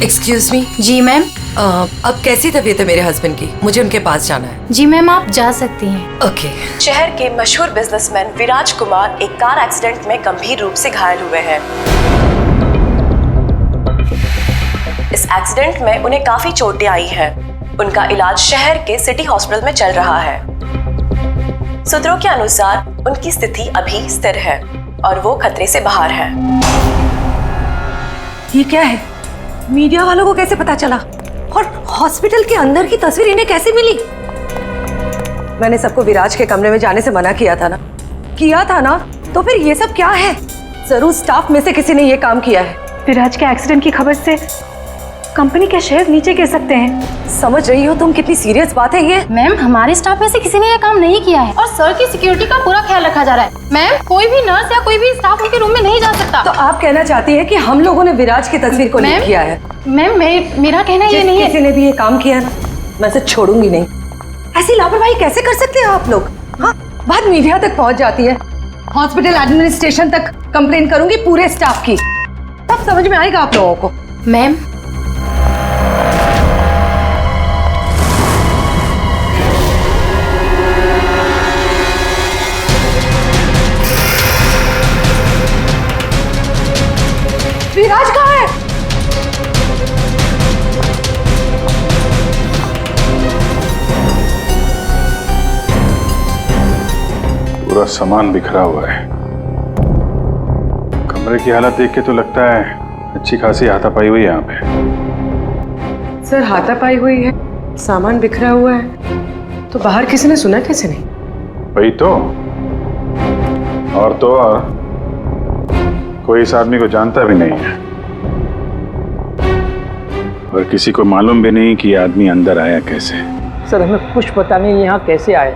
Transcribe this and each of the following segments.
Excuse me. जी ma'am. अब कैसी तबीयत है मेरे हस्बैंड की? मुझे उनके पास जाना है। जी मैम, आप जा सकती हैं। ओके। शहर के मशहूर बिजनेसमैन विराज कुमार एक कार एक्सीडेंट में गंभीर रूप से घायल हुए हैं। इस एक्सीडेंट में उन्हें काफी चोटें आई हैं। उनका इलाज शहर के सिटी हॉस्पिटल में चल रहा है। सूत्रों के अनुसार उनकी स्थिति अभी स्थिर है और वो खतरे से बाहर है। ये क्या है? मीडिया वालों को कैसे पता चला? और हॉस्पिटल के अंदर की तस्वीर इन्हें कैसे मिली? मैंने सबको विराज के कमरे में जाने से मना किया था ना? तो फिर ये सब क्या है? जरूर स्टाफ में से किसी ने ये काम किया है। विराज के एक्सीडेंट की खबर से कंपनी के शेयर नीचे गिर सकते हैं। समझ रही हो तुम कितनी सीरियस बात है ये? मैम, हमारे स्टाफ में से किसी ने ये काम नहीं किया है और सर की सिक्योरिटी का पूरा ख्याल रखा जा रहा है। मैम, कोई भी नर्स या कोई भी स्टाफ उनके रूम में नहीं जा सकता। तो आप कहना चाहती है कि हम लोगों ने विराज की तस्वीर को लीक किया है? मैम, मेरा कहना ये नहीं है। किसी ने भी ये काम किया ना, मैं इसे छोड़ूंगी नहीं। ऐसी लापरवाही कैसे कर सकते हैं आप लोग? हाँ, बात मीडिया तक पहुंच जाती है, हॉस्पिटल एडमिनिस्ट्रेशन तक कंप्लेन करूंगी पूरे स्टाफ की, तब समझ में आएगा आप लोगों को। मैम, विराज कहाँ है? पूरा सामान बिखरा हुआ है। कमरे की हालत देख के तो लगता है अच्छी खासी हाथापाई हुई है यहाँ पे। सर, हाथापाई हुई है, सामान बिखरा हुआ है, तो बाहर किसी ने सुना कैसे नहीं? वही तो। और तो और कोई इस आदमी को जानता भी नहीं है और किसी को मालूम भी नहीं कि ये आदमी अंदर आया कैसे। सर, हमें कुछ पता नहीं यहाँ कैसे आए।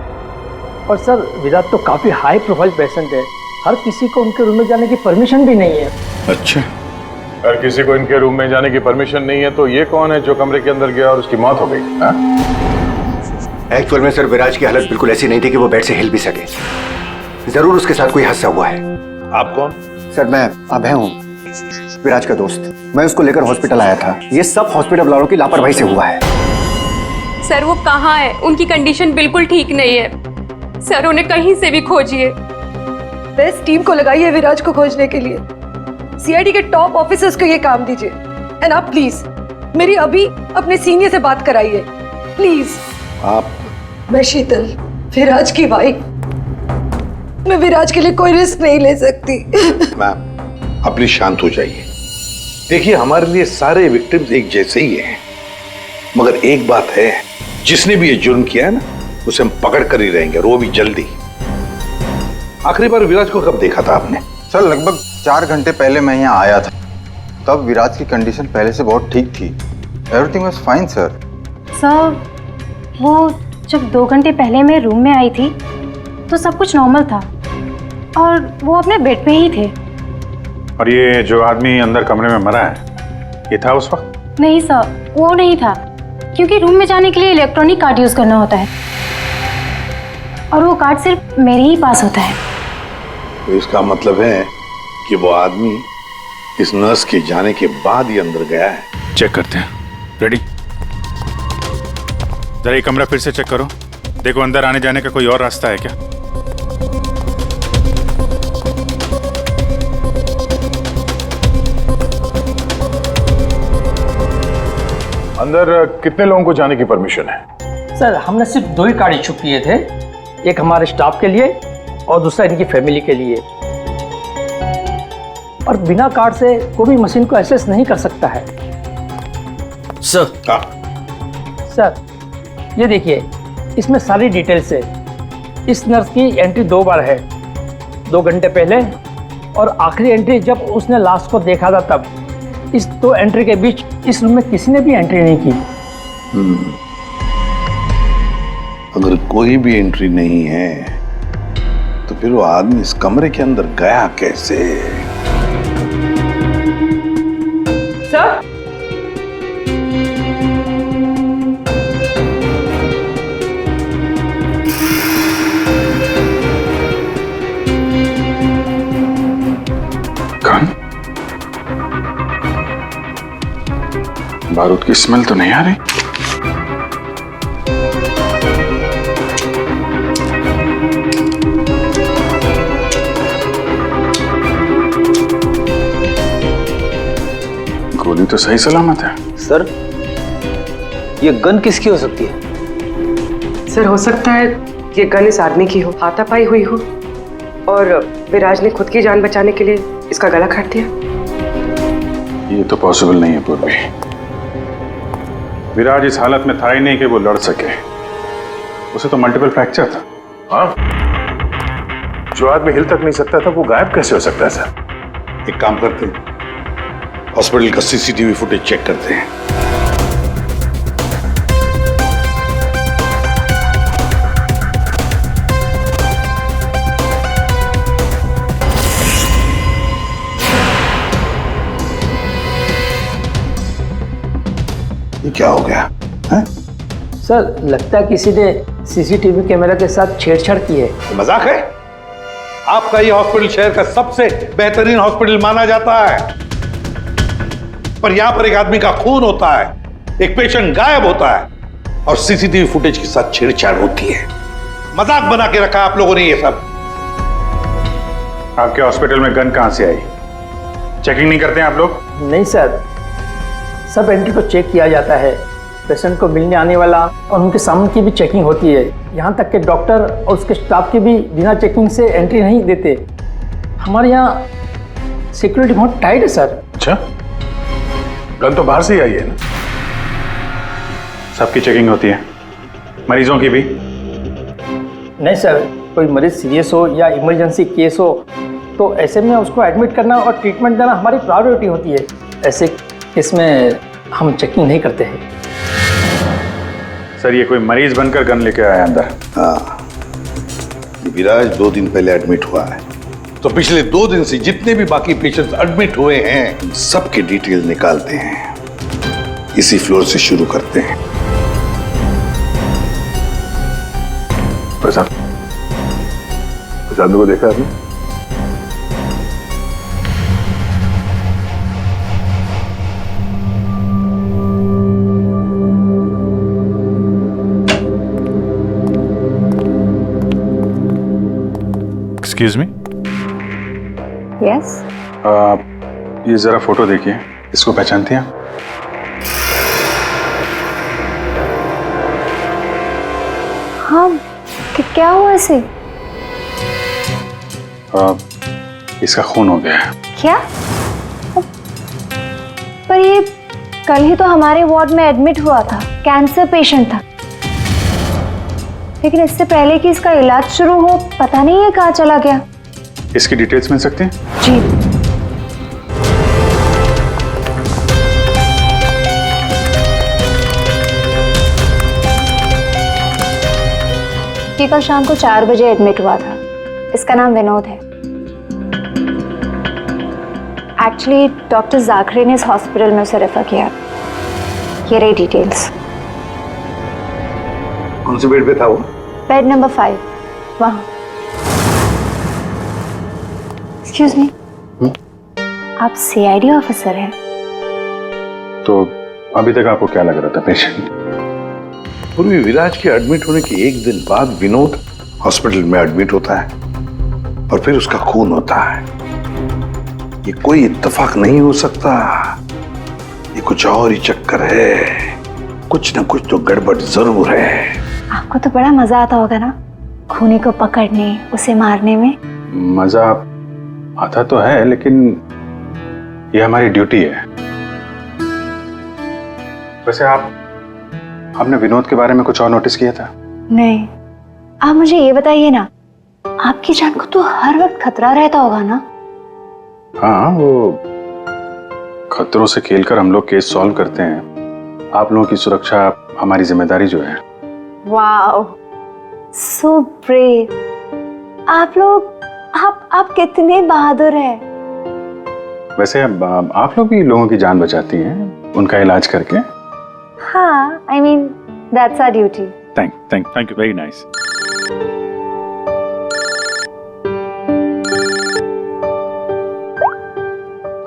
और सर, विराट तो काफी हाई प्रोफाइल पेशेंट है, हर किसी को उनके रूम में जाने की परमिशन भी नहीं है। अच्छा, हर किसी को इनके रूम में जाने की परमिशन नहीं है, तो ये कौन है जो कमरे के अंदर गया और उसकी मौत हो गई? एक्चुअल में सर, विराज की हालत बिल्कुल ऐसी नहीं थी कि वो बेड से हिल भी सके। जरूर उसके साथ कोई हादसा हुआ है। आप कौन? सर, मैं अभय हूँ, विराज का दोस्त। मैं उसको लेकर हॉस्पिटल आया था। ये सब हॉस्पिटल वालों की लापरवाही से हुआ है। सर, वो कहाँ है? उनकी कंडीशन बिल्कुल ठीक नहीं है। सर, उन्हें कहीं से भी खोजिए। बेस्ट टीम को लगाइए विराज को खोजने के लिए। सीआईडी के टॉप ऑफिसर्स को ये काम दीजिए। एंड आप प्लीज मेरी अभी अपने सीनियर से बात कराइए, प्लीज। आप? मैं शीतल, विराज की वाइफ। मैं विराज के लिए कोई रिस्क नहीं ले सकती। मैम, आप प्लीज शांत हो जाइए। देखिए, हमारे लिए सारे विक्टिम्स एक जैसे ही हैं, मगर एक बात है, जिसने भी ये जुर्म किया है ना, उसे हम पकड़ कर ही रहेंगे, और वो भी जल्दी। आखिरी बार विराज को कब देखा था आपने? सर, लगभग 4 घंटे पहले मैं यहाँ आया था। तब विराज की कंडीशन पहले से बहुत ठीक थी। Everything was fine sir. Sir, वो जब 2 घंटे पहले मैं रूम में आई थी तो सब कुछ नॉर्मल था और वो अपने बेड पे ही थे। और ये जो आदमी अंदर कमरे में मरा है, ये था उस वक्त? नहीं सर, वो नहीं था, क्योंकि रूम में जाने के लिए इलेक्ट्रॉनिक कार्ड यूज करना होता है और वो कार्ड सिर्फ मेरे ही पास होता है। तो इसका मतलब है कि वो आदमी इस नर्स के जाने के बाद ही अंदर गया है। चेक करते हैं। रेडी? जरा ये कमरा फिर से चेक करो, देखो अंदर आने जाने का कोई और रास्ता है क्या। अंदर कितने लोगों को जाने की परमिशन है? सर, हमने सिर्फ 2 ही कार्ड इशू किए थे, एक हमारे स्टाफ के लिए और दूसरा इनकी फैमिली के लिए। और बिना कार्ड से कोई भी मशीन को एक्सेस नहीं कर सकता है। सर, सर, ये देखिए, इसमें सारी डिटेल्स है। इस नर्स की एंट्री 2 बार है, 2 घंटे पहले और आखिरी एंट्री जब उसने लास्ट को देखा था तब। इस 2 एंट्री के बीच इस रूम में किसी ने भी एंट्री नहीं की। अगर कोई भी एंट्री नहीं है तो फिर वो आदमी इस कमरे के अंदर गया कैसे? सर, बारूद की स्मेल तो नहीं आ रही? गोली तो सही सलामत है। सर, ये गन किसकी हो सकती है? सर, हो सकता है ये गन इस आदमी की हो, हाथापाई हुई हो और विराज ने खुद की जान बचाने के लिए इसका गला काट दिया। ये तो पॉसिबल नहीं है पूर्वी। विराज इस हालत में था ही नहीं कि वो लड़ सके। उसे तो मल्टीपल फ्रैक्चर था। हाँ, जो आदमी हिल तक नहीं सकता था वो गायब कैसे हो सकता है सर? एक काम करते हैं, हॉस्पिटल का सीसीटीवी फुटेज चेक करते हैं। ये क्या हो गया है? सर, लगता है किसी ने सीसीटीवी कैमरा के साथ छेड़छाड़ की है। मजाक है? आपका ये हॉस्पिटल शहर का सबसे बेहतरीन हॉस्पिटल माना जाता है, पर यहां पर एक आदमी का खून होता है, एक पेशेंट गायब होता है और सीसीटीवी फुटेज के साथ छेड़छाड़ होती है। मजाक बना के रखा आप लोगों ने ये सब। आपके हॉस्पिटल में गन कहां से आई? चेकिंग नहीं करते हैं आप लोग? नहीं सर, सब एंट्री को चेक किया जाता है। पेशेंट को मिलने आने वाला और उनके सामान की भी चेकिंग होती है। यहाँ तक कि डॉक्टर और उसके स्टाफ की भी बिना चेकिंग से एंट्री नहीं देते। हमारे यहाँ सिक्योरिटी बहुत टाइट है सर। अच्छा, गन तो बाहर से ही आई है ना? सबकी चेकिंग होती है, मरीजों की भी? नहीं सर, कोई मरीज सीरियस हो या इमरजेंसी केस हो तो ऐसे में उसको एडमिट करना और ट्रीटमेंट देना हमारी प्रायोरिटी होती है। ऐसे केस में हम चेकिंग नहीं करते हैं। सर, ये कोई मरीज बनकर गन लेके आया अंदर? हाँ, विराज 2 दिन पहले एडमिट हुआ है, तो पिछले 2 दिन से जितने भी बाकी पेशेंट्स एडमिट हुए हैं सबके डिटेल निकालते हैं। इसी फ्लोर से शुरू करते हैं। प्रसाद को देखा आपने? Excuse me. यस। ये जरा फोटो देखिए, इसको पहचानते हैं आप? हाँ, क्या हुआ इसे? इसका खून हो गया है। क्या? पर ये कल ही तो हमारे वार्ड में एडमिट हुआ था, कैंसर पेशेंट था। लेकिन इससे पहले कि इसका इलाज शुरू हो, पता नहीं है कहाँ चला गया। इसकी डिटेल्स मिल सकती हैं? जी। ये कल शाम को 4 बजे एडमिट हुआ था। इसका नाम विनोद है। एक्चुअली डॉक्टर जाखरे ने इस हॉस्पिटल में उसे रेफर किया। ये रही डिटेल्स। कौन से बेड पे था वो? बेड नंबर 5, वहाँ। एक्सक्यूज मी, आप सीआईडी ऑफिसर हैं? तो अभी तक आपको क्या लग रहा था पेशेंट? पूर्वी विराज के एडमिट होने के 1 दिन बाद विनोद हॉस्पिटल में एडमिट होता है और फिर उसका खून होता है। ये कोई इत्तेफाक नहीं हो सकता, ये कुछ और ही चक्कर है। कुछ ना कुछ तो गड़बड़ जरूर है। आपको तो बड़ा मजा आता होगा ना खूनी को पकड़ने, उसे मारने में? मजा आता तो है, लेकिन ये हमारी ड्यूटी है। वैसे आपने विनोद के बारे में कुछ और नोटिस किया था? नहीं। आप मुझे ये बताइए ना, आपकी जान को तो हर वक्त खतरा रहता होगा ना? हाँ, वो खतरों से खेलकर हम लोग केस सॉल्व करते हैं। आप लोगों की सुरक्षा हमारी जिम्मेदारी जो है। Wow, so brave. आप लोग आप कितने बहादुर हैं। वैसे आप लोग भी लोगों की जान बचाती हैं उनका इलाज करके। हाँ, I mean that's our duty. Thank you, very nice.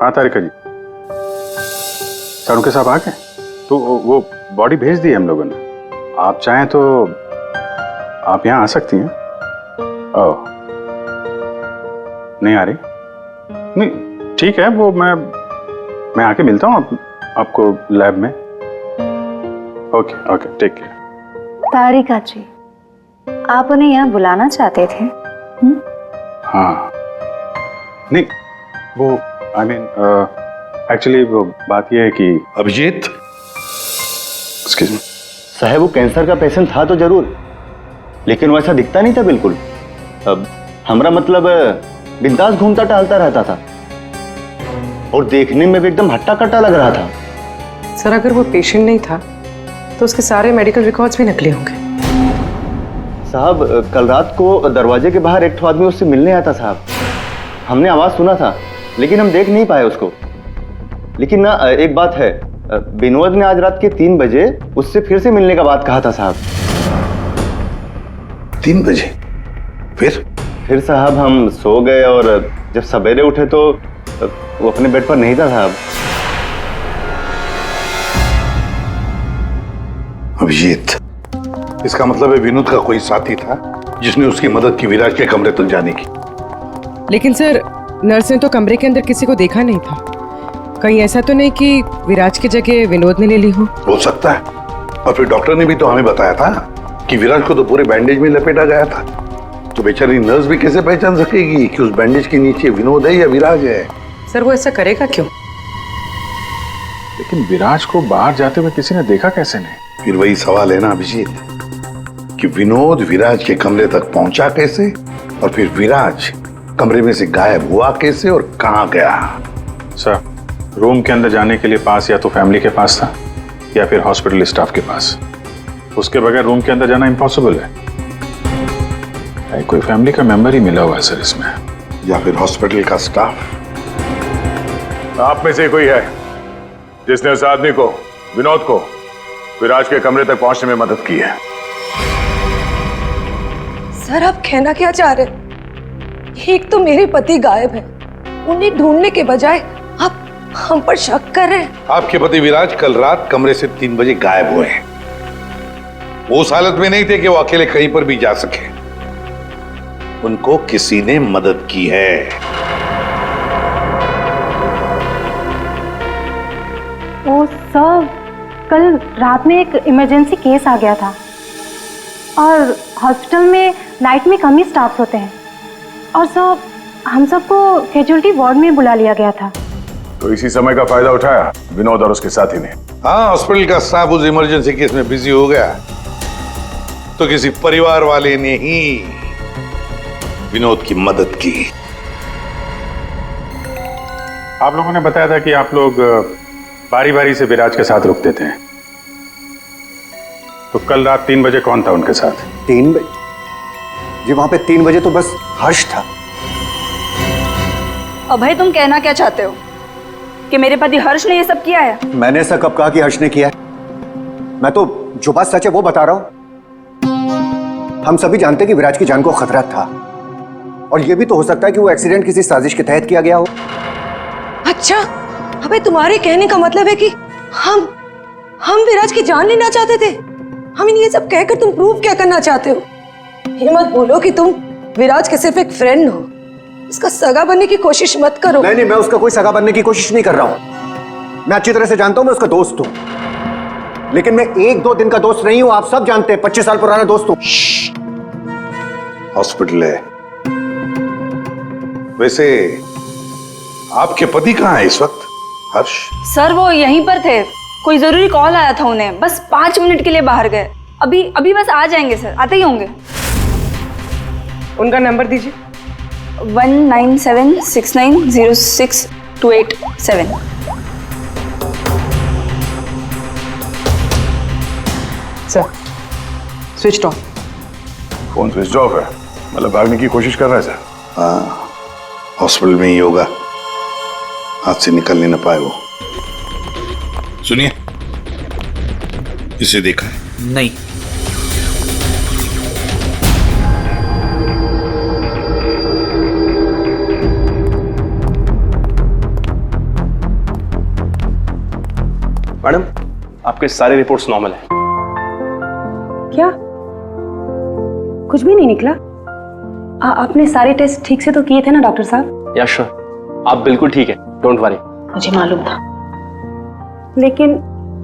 हाँ तारिका जी, साड़ू के साहब आ गए? तो वो बॉडी भेज दी है हम लोगों ने। आप चाहें तो आप यहाँ आ सकती हैं। ओह, नहीं आ रही? नहीं, ठीक है, वो मैं आके मिलता हूँ आपको लैब में। Okay okay, take care. Tarika ji, आप उन्हें यहाँ बुलाना चाहते थे? हाँ, नहीं वो आई मीन एक्चुअली वो बात ये है कि अभिजीत, एक्सक्यूज मी साहब, वो कैंसर का पेशेंट था तो जरूर, लेकिन वैसा दिखता नहीं था बिल्कुल। अब हमारा मतलब बिंदास घूमता टहलता रहता था और देखने में भी एकदम हट्टा कट्टा लग रहा था। सर, अगर वो पेशेंट नहीं था तो उसके सारे मेडिकल रिकॉर्ड्स भी नकली होंगे। साहब, कल रात को दरवाजे के बाहर एक आदमी उससे मिलने आया था साहब। हमने आवाज सुना था लेकिन हम देख नहीं पाए उसको। लेकिन ना एक बात है, विनोद ने आज रात के 3 बजे उससे फिर से मिलने का बात कहा था साहब। 3 बजे? फिर साहब हम सो गए और जब सवेरे उठे तो वो अपने बेड पर नहीं था साहब। अभिजीत, इसका मतलब है विनोद का कोई साथी था जिसने उसकी मदद की विराज के कमरे तक जाने की। लेकिन सर, नर्स ने तो कमरे के अंदर किसी को देखा नहीं था। कहीं ऐसा तो नहीं कि विराज की जगह विनोद ने ले ली हो सकता है। और फिर डॉक्टर ने भी तो हमें बताया था कि विराज को तो पूरे बैंडेज में लपेटा गया था। तो बेचारी नर्स भी कैसे पहचान सकेगी कि उस बैंडेज के नीचे विनोद है या विराज है? सर, वो ऐसा करेगा क्यों? लेकिन विराज को बाहर जाते हुए किसी ने देखा कैसे नहीं? फिर वही सवाल है ना अभिजीत, कि विनोद विराज के कमरे तक पहुंचा कैसे और फिर विराज कमरे में से गायब हुआ कैसे और कहां गया? सर, रूम के अंदर जाने के लिए पास या तो फैमिली के पास था या फिर हॉस्पिटल स्टाफ के पास। उसके बगैर रूम के अंदर जाना इम्पॉसिबल है। कोई फैमिली का मेंबर ही मिला हुआ है सर इसमें, या फिर हॉस्पिटल का स्टाफ। आप में से कोई है जिसने उस आदमी को, विनोद को, विराज के कमरे तक पहुंचने में मदद की है? सर, आप कहना क्या चाह रहे हैं? एक तो मेरे पति गायब है, उन्हें ढूंढने के बजाय आप हम पर शक कर रहे हैं। आपके पति विराज कल रात कमरे से 3 बजे गायब हुए हैं। वो उस हालत में नहीं थे कि वो अकेले कहीं पर भी जा सके। उनको किसी ने मदद की है। ओ सर, कल रात में एक इमरजेंसी केस आ गया था और हॉस्पिटल में नाइट में कम ही स्टाफ होते हैं और सर हम सबको कैजुअलिटी वार्ड में बुला लिया गया था। तो इसी समय का फायदा उठाया विनोद और उसके साथी ने। हाँ, हॉस्पिटल का स्टाफ उस इमरजेंसी केस में बिजी हो गया तो किसी परिवार वाले ने ही विनोद की मदद की। आप लोगों ने बताया था कि आप लोग बारी बारी से विराज के साथ रुकते थे, तो कल रात 3 बजे कौन था उनके साथ? 3 बजे जी, वहां पे 3 बजे तो बस हर्ष था। अभय, तुम कहना क्या चाहते हो कि मेरे पति हर्ष ने ये सब किया है? मैंने ऐसा कब कहा कि हर्ष ने किया है? मैं तो जो बात सच है वो बता रहा हूं। हम सभी जानते हैं कि विराज की जान को खतरा था और ये भी तो हो सकता है कि वो एक्सीडेंट किसी साजिश के तहत किया गया हो। अच्छा, अबे तुम्हारे कहने का मतलब है कि हम विराज की जान लेना चाहते थे? हम ये सब कहकर तुम प्रूव क्या करना चाहते हो? ये मत बोलो कि तुम विराज के सिर्फ एक फ्रेंड हो, उसका सगा बनने की कोशिश मत करो। नहीं, मैं उसका कोई सगा बनने की कोशिश नहीं कर रहा हूं। मैं अच्छी तरह से जानता हूं मैं उसका दोस्त हूं, लेकिन मैं 1-2 दिन का दोस्त नहीं हूं। आप सब जानते हैं 25 साल पुराना दोस्त हूं। हॉस्पिटल है। वैसे आपके पति कहाँ है इस वक्त? हर्ष? सर, वो यहीं पर थे। कोई जरूरी कॉल आया था उन्हें, बस 5 मिनट के लिए बाहर गए। अभी बस आ जाएंगे सर, आते ही होंगे। उनका नंबर दीजिए। 1976906287। Sir, switch off. Phone switch off है? मतलब भागने की कोशिश कर रहा है सर? हाँ, हॉस्पिटल में ही होगा, हाथ से निकल नहीं पाए वो। सुनिए, इसे देखा है? नहीं। मैडम, आपका आपके सारे रिपोर्ट्स नॉर्मल हैं। क्या? कुछ भी नहीं निकला? आपने सारे टेस्ट ठीक से तो किए थे ना डॉक्टर साहब? या श्योर, आप बिल्कुल ठीक है, डोंट वरी। मुझे मालूम था, लेकिन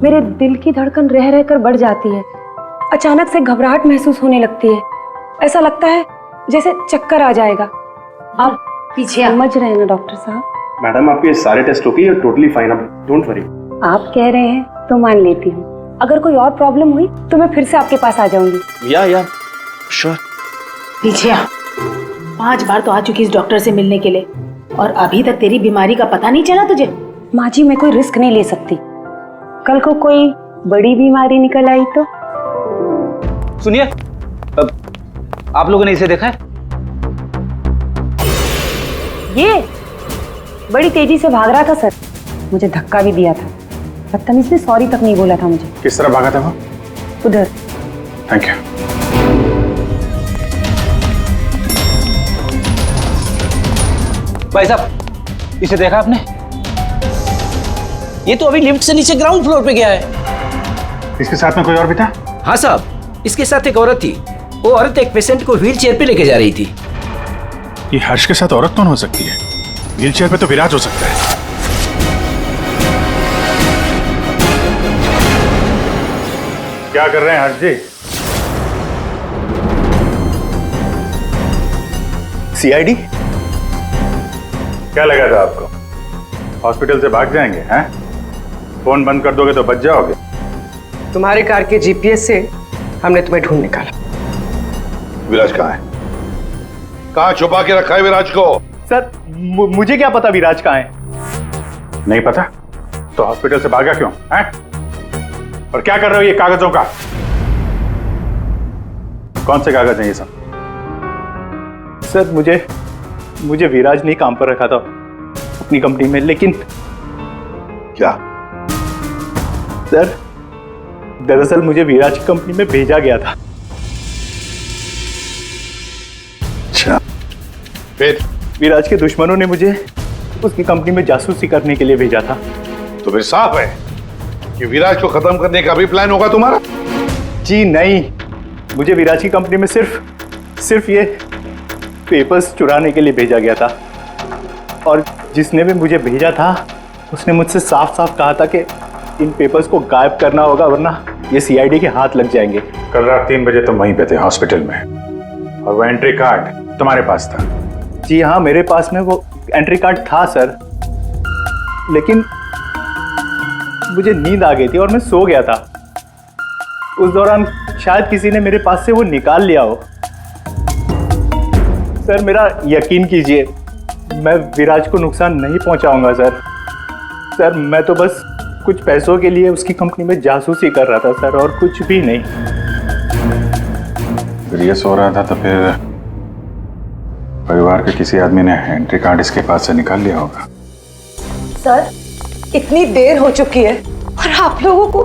मेरे दिल की धड़कन रह रहकर बढ़ जाती है। अचानक से घबराहट महसूस होने लगती है। ऐसा लगता है जैसे चक्कर आ जाएगा। आप पीछे समझ रहे हैं ना डॉक्टर साहब? मैडम, आपके सारे test okay, you totally fine, आप डोंट वरी। आप कह रहे हैं तो मान लेती हूँ। अगर कोई और प्रॉब्लम हुई तो मैं फिर से आपके पास आ जाऊंगी। या श्योर। पीछे 5 बार तो आ चुकी इस डॉक्टर से मिलने के लिए और अभी तक तेरी बीमारी का पता नहीं चला तुझे? माँ जी, मैं कोई रिस्क नहीं ले सकती। कल को कोई बड़ी बीमारी निकल आई तो? सुनिए, आप लोगों ने इसे देखा है? ये बड़ी तेजी से भाग रहा था सर, मुझे धक्का भी दिया था। बदतमीज ने सॉरी तक नहीं बोला था मुझे। किस तरह भागा था वो? उधर। Thank you. भाई साहब, इसे देखा आपने? ये तो अभी लिफ्ट से नीचे ग्राउंड फ्लोर पे गया है। इसके साथ में कोई और भी था? हाँ साहब, इसके साथ एक औरत थी। वो औरत एक पेशेंट को व्हील चेयर पे लेके जा रही थी। ये हर्ष के साथ औरत कौन हो सकती है? व्हील चेयर पे तो विराज हो सकता है। क्या कर रहे हैं हर्ष जी? सीआईडी? क्या लगा था आपको हॉस्पिटल से भाग जाएंगे? हैं? फोन बंद कर दोगे तो बच जाओगे। तुम्हारे कार के जीपीएस से हमने तुम्हें ढूंढ निकाला। विराज कहाँ है? कहाँ छुपा के रखा है विराज को? सर, मुझे क्या पता विराज कहाँ है? नहीं पता तो हॉस्पिटल से भागा क्यों? हैं? और क्या कर रहे हो ये कागजों का? कौन से कागज हैं ये सब? सर, मुझे विराज ने काम पर रखा था अपनी कंपनी में, लेकिन क्या? सर, दरअसल मुझे विराज की कंपनी में भेजा गया था। अच्छा, फिर? विराज के दुश्मनों ने मुझे उसकी कंपनी में जासूसी करने के लिए भेजा था। तो फिर साफ है कि विराज को खत्म करने का भी प्लान होगा तुम्हारा? जी नहीं, मुझे विराज की कंपनी में सिर्फ ये पेपर्स चुराने के लिए भेजा गया था। और जिसने भी मुझे भेजा था उसने मुझसे साफ साफ कहा था कि इन पेपर्स को गायब करना होगा, वरना ये सीआईडी के हाथ लग जाएंगे। कल रात 3 बजे तुम वहीं पे थे हॉस्पिटल में, और वो एंट्री कार्ड तुम्हारे पास था? जी हाँ, मेरे पास में वो एंट्री कार्ड था सर, लेकिन मुझे नींद आ गई थी और मैं सो गया था। उस दौरान शायद किसी ने मेरे पास से वो निकाल लिया हो। सर, मेरा यकीन कीजिए, मैं विराज को नुकसान नहीं पहुंचाऊंगा सर। सर, मैं तो बस कुछ पैसों के लिए उसकी कंपनी में जासूसी कर रहा था सर, और कुछ भी नहीं। अगर ये सो रहा था तो फिर परिवार के किसी आदमी ने एंट्री कार्ड इसके पास से निकाल लिया होगा। सर, इतनी देर हो चुकी है और आप लोगों को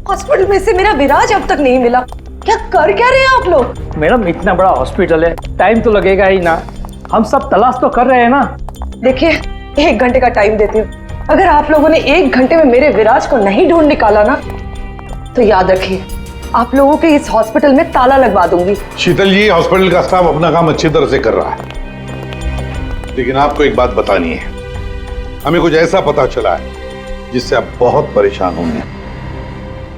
हॉस्पिटल में से मेरा विराज अब तक नहीं मिला। क्या कर क्या रहे हैं आप लोग? मैडम, इतना बड़ा हॉस्पिटल है, टाइम तो लगेगा ही ना। हम सब तलाश तो कर रहे हैं ना। देखिए, 1 घंटे का टाइम देती हूँ। अगर आप लोगों ने 1 घंटे में मेरे विराज को नहीं ढूंढ निकाला ना, तो याद रखिए, आप लोगों के इस हॉस्पिटल में ताला लगवा दूंगी। शीतल जी, हॉस्पिटल का स्टाफ अपना काम अच्छी तरह से कर रहा है, लेकिन आपको एक बात बतानी है। हमें कुछ ऐसा पता चला है जिससे आप बहुत परेशान होंगे।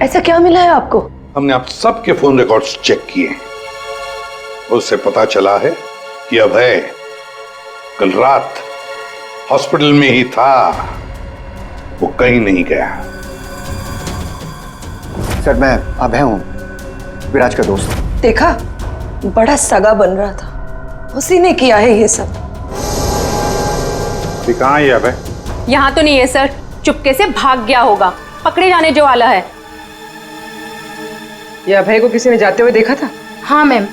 ऐसा क्या मिला है आपको? हमने आप सबके फोन रिकॉर्ड्स चेक किए, उससे पता चला है कि अभय कल रात हॉस्पिटल में ही था, वो कहीं नहीं गया। सर, मैं अभय हूँ, विराज का दोस्त। देखा, बड़ा सगा बन रहा था, उसी ने किया है ये सब। कहाँ है ये अभय? यहाँ तो नहीं है सर, चुपके से भाग गया होगा, पकड़े जाने जो वाला है। ये अभय को किसी ने जाते हुए देखा था? हाँ मैम,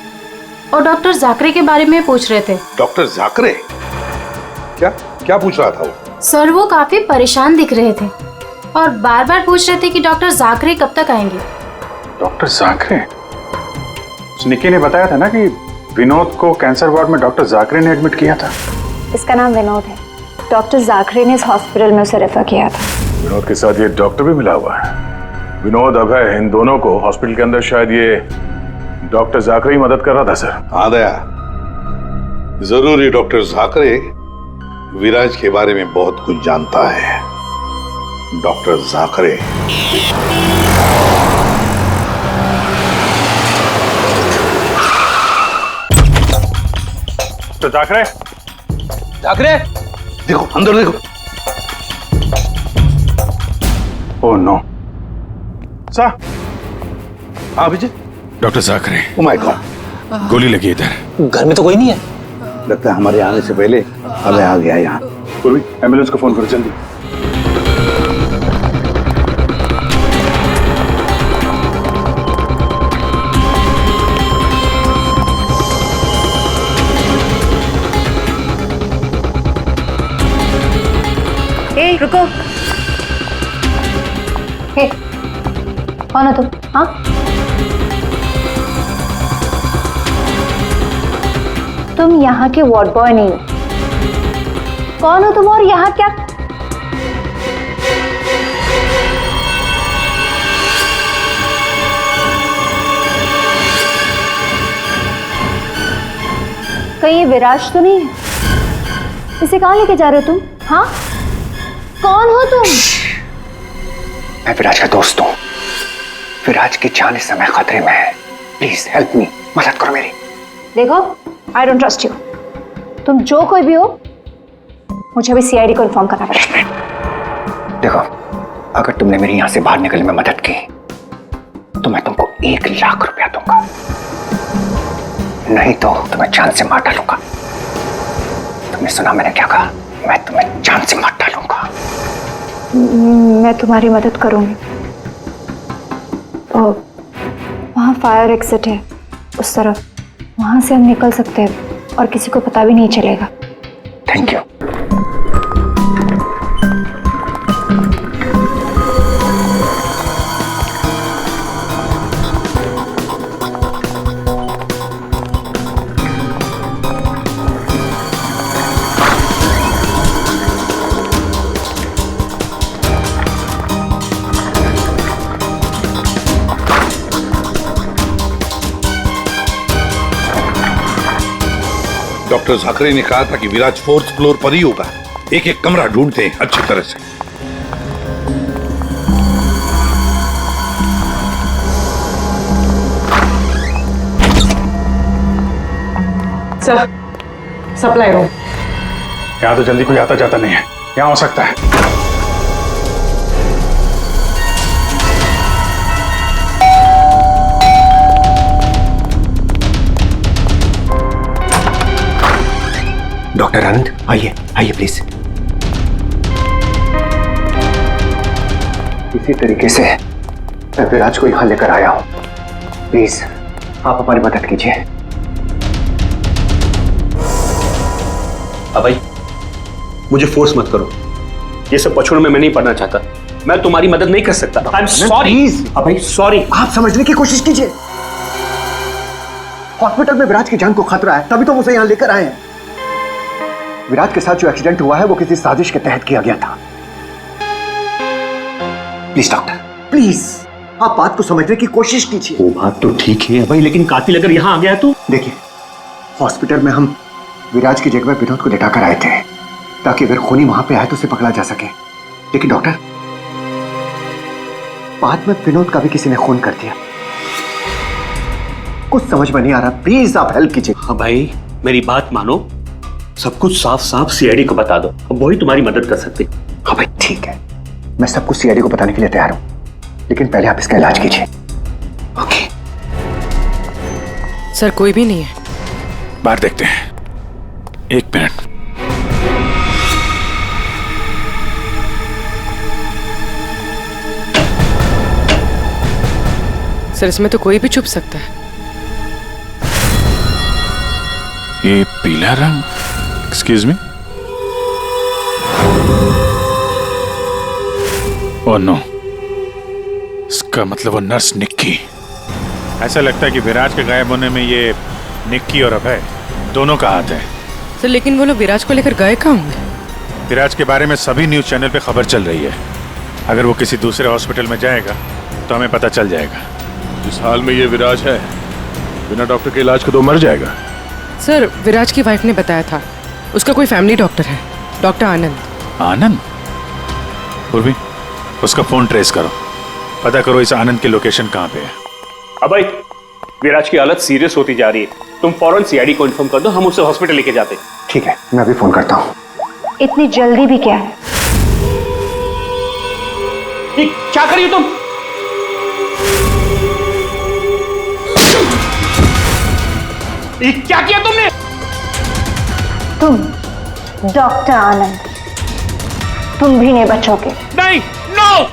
और डॉक्टर जाकरे के बारे में पूछ रहे थे। डॉक्टर जाकरे? क्या पूछ रहा था वो? सर, वो काफी परेशान दिख रहे थे और बार बार पूछ रहे थे कि डॉक्टर जाकरे कब तक आएंगे। डॉक्टर जाकरे? निकी ने बताया था ना कि विनोद को कैंसर वार्ड में डॉक्टर जाकरे ने एडमिट किया था। इसका नाम विनोद है। डॉक्टर जाकरे ने इस हॉस्पिटल में उसे रेफर किया था। विनोद के साथ ये डॉक्टर भी मिला हुआ है। विनोद, अभय, इन दोनों को हॉस्पिटल के अंदर शायद ये डॉक्टर जाकरे मदद कर रहा था सर। हाँ दया, जरूर ये डॉक्टर जाकरे विराज के बारे में बहुत कुछ जानता है। डॉक्टर जाकरे तो जाकरे देखो, अंदर देखो। ओह नो सा। हाँ विजय। डॉक्टर जाकरे। ओह माय गॉड, गोली लगी इधर। घर में तो कोई नहीं है। लगता है हमारे आने से पहले अबे आ गया यहाँ। पूर्वी, एम्बुलेंस को फोन करो जल्दी। ए, रुको। हे, कौन हो तुम? हाँ? तुम यहाँ के वार्ड बॉय नहीं हो। कौन हो तुम और यहाँ क्या? कहीं ये विराज तो नहीं है? इसे कहाँ लेके जा रहे हो तुम? हाँ? कौन हो तुम? मैं विराज का दोस्त हूँ। विराज की जान इस समय खतरे में है। प्लीज हेल्प मी, मदद करो मेरी। देखो, आई डोंट ट्रस्ट यू। तुम जो कोई भी हो, मुझे अभी सीआईडी को इन्फॉर्म करना पड़ेगा। देखो, अगर तुमने मेरी यहाँ से बाहर निकलने में मदद की तो मैं तुमको 1 लाख रुपया दूंगा, नहीं तो तुम्हें जान से मार डालूंगा। तुमने सुना मैंने क्या कहा? मैं तुम्हें जान से मार डालूंगा। मैं तुम्हारी मदद करूंगी। वहाँ फायर एग्जिट है उस तरफ, वहां से हम निकल सकते हैं और किसी को पता भी नहीं चलेगा। Thank you. डॉक्टर जाकरे ने कहा था कि विराज 4th फ्लोर पर ही होगा। एक एक कमरा ढूंढते हैं अच्छी तरह से। Sir, supply room. यहाँ तो जल्दी कोई आता जाता नहीं है। यहाँ हो सकता है। डॉक्टर आनंद, आइए आइए प्लीज। इसी तरीके से मैं विराज को यहां लेकर आया हूं। प्लीज आप हमारी मदद कीजिए। अभय, मुझे फोर्स मत करो। ये सब पछुड़ में मैं नहीं पढ़ना चाहता। मैं तुम्हारी मदद नहीं कर सकता। I am sorry. Abhay sorry. आप समझने की कोशिश कीजिए। हॉस्पिटल में विराज की जान को खतरा है, तभी तो उसे यहां लेकर आए हैं। विराज के साथ जो एक्सीडेंट हुआ है वो किसी साजिश के तहत किया गया था। प्लीज डॉक्टर, प्लीज आप बात को समझने की कोशिश कीजिए। वो बात तो ठीक है भाई, लेकिन कातिल अगर यहाँ आ गया तो? देखिए, हॉस्पिटल में हम विराज की जगह विनोद को लेटाकर आए थे ताकि अगर खूनी वहां पे आए तो उसे पकड़ा जा सके। लेकिन डॉक्टर, बाद में विनोद का भी किसी ने खून कर दिया। कुछ समझ में नहीं आ रहा। प्लीज आप हेल्प कीजिए। हाँ भाई, मेरी बात मानो। सब कुछ साफ साफ सीआईडी को बता दो, वही तुम्हारी मदद कर सकते। हाँ भाई ठीक है, मैं सब कुछ सीआईडी को बताने के लिए तैयार हूं, लेकिन पहले आप इसका इलाज कीजिए। ओके सर, कोई भी नहीं है। बाहर देखते हैं। 1 मिनट। सर, इसमें तो कोई भी छुप सकता है। ये पीला रंग। Excuse me. ओह नो, इसका मतलब वो नर्स निक्की। ऐसा लगता है कि विराज के गायब होने में ये निक्की और अभय दोनों का हाथ है। सर, लेकिन वो लोग विराज को लेकर गए कहाँ होंगे? विराज के बारे में सभी न्यूज चैनल पे खबर चल रही है। अगर वो किसी दूसरे हॉस्पिटल में जाएगा तो हमें पता चल जाएगा। जिस हाल में ये विराज है, बिना डॉक्टर के इलाज के तो मर जाएगा। सर, विराज की वाइफ ने बताया था उसका कोई फैमिली डॉक्टर है, डॉक्टर आनंद। आनंद? पूर्वी, उसका फोन ट्रेस करो, पता करो इस आनंद की लोकेशन कहाँ पे है। अबे, विराज की हालत सीरियस होती जा रही है, तुम फौरन सीआईडी को इन्फॉर्म कर दो, हम उसे हॉस्पिटल लेके जाते। ठीक है, मैं अभी फोन करता हूँ। इतनी जल्दी भी क्या है? क्या करिए तुम? क्या किया तुमने? तुम डॉक्टर आनंद, तुम भी नहीं बचोगे। नहीं, नो!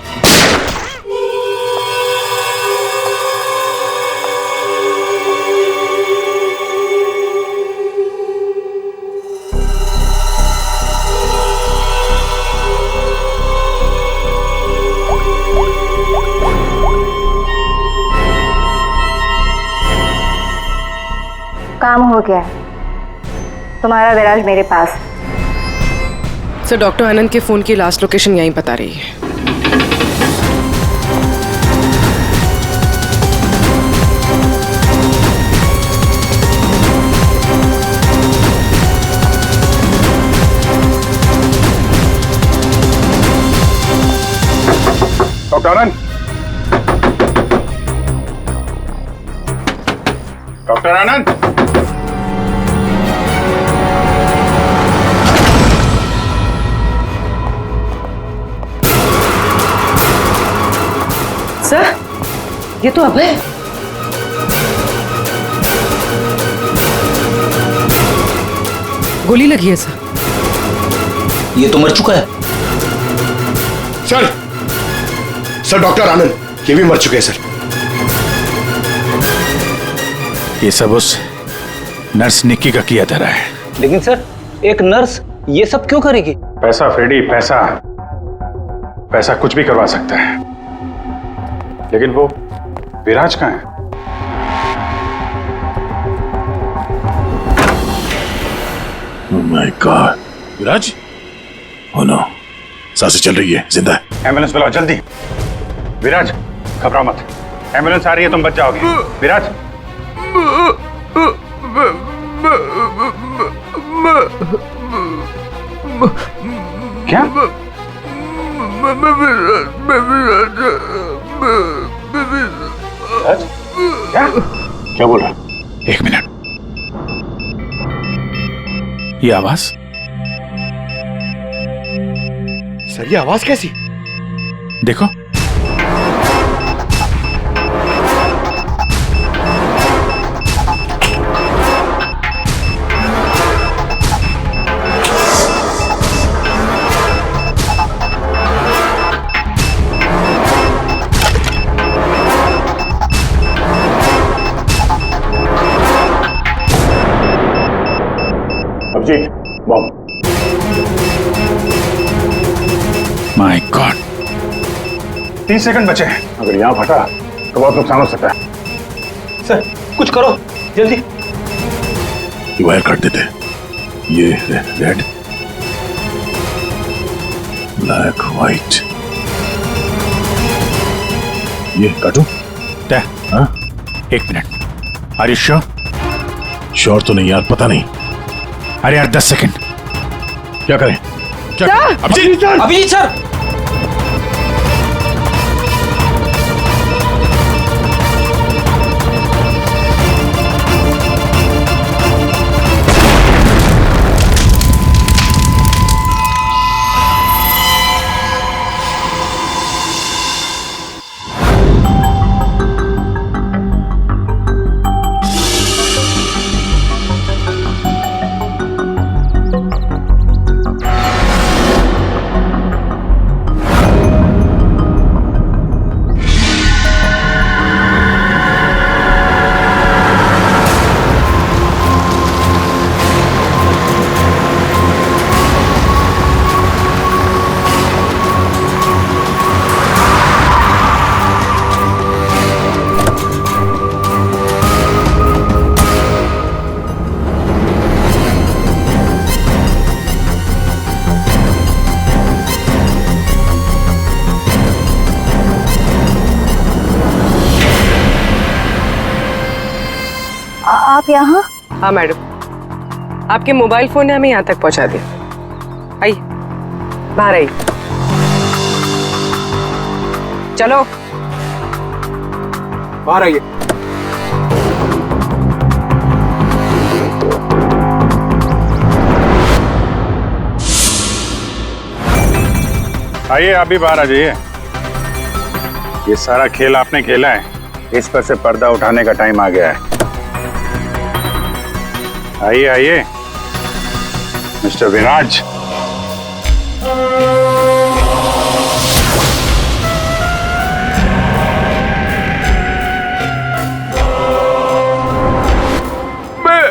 काम हो गया, तुम्हारा विराज मेरे पास। सर, डॉक्टर आनंद के फोन की लास्ट लोकेशन यहीं बता रही है। डॉक्टर आनंद, डॉक्टर आनंद, सर, ये तो अभय। गोली लगी है सर। ये तो मर चुका है। सर डॉक्टर आनंद ये भी मर चुके हैं सर। ये सब उस नर्स निक्की का किया धरा है। लेकिन सर, एक नर्स ये सब क्यों करेगी? पैसा फ्रेडी, पैसा। पैसा कुछ भी करवा सकता है, लेकिन वो विराज कहाँ है? Oh my God, Viraj? Oh no, सांसें चल रही है, जिंदा है। एम्बुलेंस बुलाओ जल्दी। विराज, घबराओ मत, एम्बुलेंस आ रही है, तुम बच जाओगे। विराज, क्या? क्या? क्या बोल रहा? एक मिनट, ये आवाज? सर ये आवाज कैसी? देखो। Abhijeet, bomb. My god, 30 second बचे हैं। अगर यहां फटा तो बहुत नुकसान हो सकता है। सर, कुछ करो जल्दी। ये वायर काट देते। ये रेड, ब्लैक, व्हाइट, ये काटू? हाँ? एक minute, are you sure? Sure तो नहीं यार, पता नहीं। अरे यार 10 सेकंड। क्या करें? क्या? अभिजीत सर! अभिजीत सर! आप यहाँ? हाँ मैडम, आपके मोबाइल फोन ने हमें यहाँ तक पहुँचा दिया। आइए बाहर आइए, चलो बाहर आइए। आइए, आप भी बाहर आ जाइए। ये सारा खेल आपने खेला है, इस पर से पर्दा उठाने का टाइम आ गया है। आइए आइए मिस्टर विराज। मैं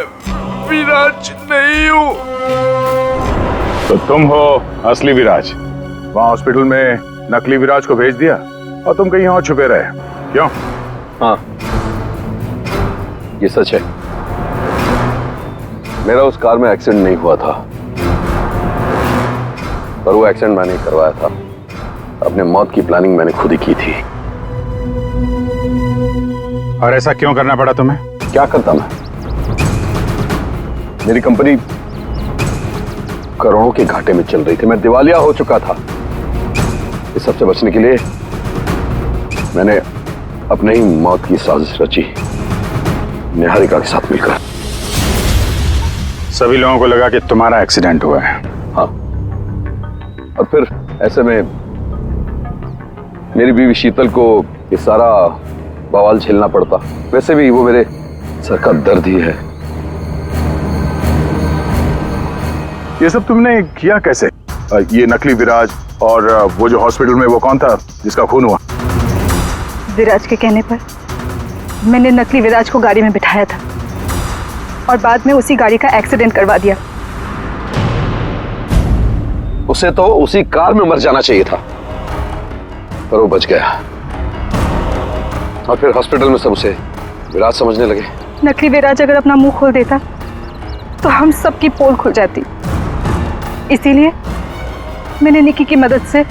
विराज नहीं हूं। तो तुम हो असली विराज। वहां हॉस्पिटल में नकली विराज को भेज दिया और तुम कहीं और छुपे रहे, क्यों? हाँ, ये सच है। मेरा उस कार में एक्सीडेंट नहीं हुआ था, पर वो एक्सीडेंट मैंने करवाया था। अपने मौत की प्लानिंग मैंने खुद ही की थी। और ऐसा क्यों करना पड़ा तुम्हें? क्या करता मैं? मेरी कंपनी करोड़ों के घाटे में चल रही थी, मैं दिवालिया हो चुका था। इस सबसे बचने के लिए मैंने अपने ही मौत की साजिश रची, निहारिका के साथ मिलकर। सभी लोगों को लगा कि तुम्हारा एक्सीडेंट हुआ है। हाँ, और फिर ऐसे में मेरी बीवी शीतल को ये सारा बवाल झेलना पड़ता। वैसे भी वो मेरे सर का दर्द ही है। ये सब तुमने किया कैसे? ये नकली विराज और वो जो हॉस्पिटल में वो कौन था जिसका खून हुआ? विराज के कहने पर मैंने नकली विराज को गाड़ी में बिठाया था और बाद में उसी गाड़ी का एक्सीडेंट करवा दिया। उसे तो उसी कार में मर जाना चाहिए था, पर वो बच गया। और फिर हॉस्पिटल में सब उसे विराज समझने लगे। नकली विराज अगर अपना मुंह खोल देता तो हम सबकी पोल खुल जाती। इसीलिए मैंने निकी की मदद से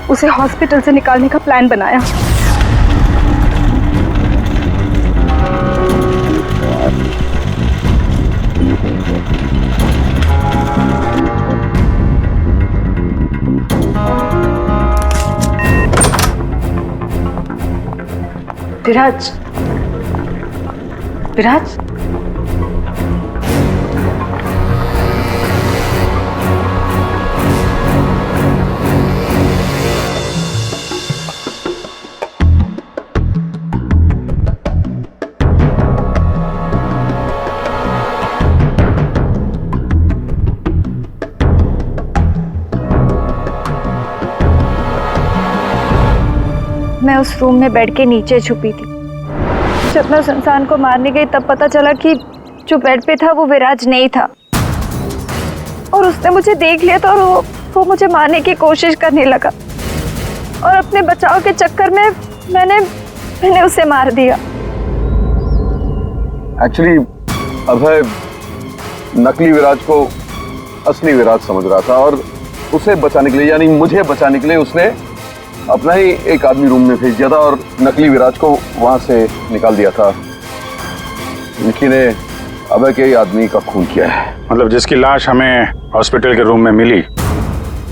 उसे हॉस्पिटल से निकालने का प्लान बनाया। विराज, विराज, मैं उस रूम में बेड के नीचे छुपी थी। जब मैं उस इंसान को मारने गई तब पता चला कि जो बेड पे था वो विराज नहीं था, और उसने मुझे देख लिया था और वो मुझे मारने की कोशिश करने लगा, और अपने बचाव के चक्कर में मैंने उसे मार दिया। एक्चुअली अभय नकली विराज को असली विराज समझ रहा था, और उसे बचाने के लिए, यानी मुझे बचाने के लिए, उसने अपना ही एक आदमी रूम में भेज दिया था और नकली विराज को वहां से निकाल दिया था। निकी ने अभय के ही आदमी का खून किया है। मतलब जिसकी लाश हमें हॉस्पिटल के रूम में मिली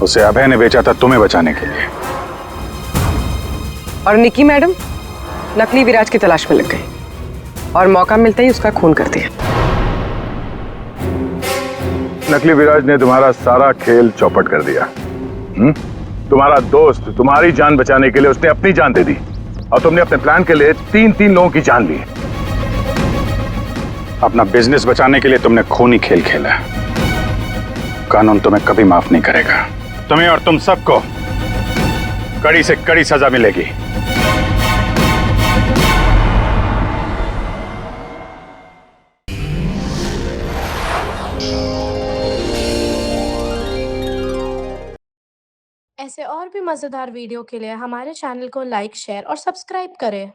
उसे अभय ने बेचा था तुम्हें बचाने के लिए। और निकी मैडम नकली विराज की तलाश में लग गई और मौका मिलते ही उसका खून कर दिया। नकली विराज ने तुम्हारा सारा खेल चौपट कर दिया। तुम्हारा दोस्त तुम्हारी जान बचाने के लिए उसने अपनी जान दे दी, और तुमने अपने प्लान के लिए तीन लोगों की जान ली। अपना बिजनेस बचाने के लिए तुमने खूनी खेल खेला। कानून तुम्हें कभी माफ नहीं करेगा। तुम्हें और तुम सबको कड़ी से कड़ी सजा मिलेगी। ऐसे और भी मज़ेदार वीडियो के लिए हमारे चैनल को लाइक, शेयर और सब्सक्राइब करें।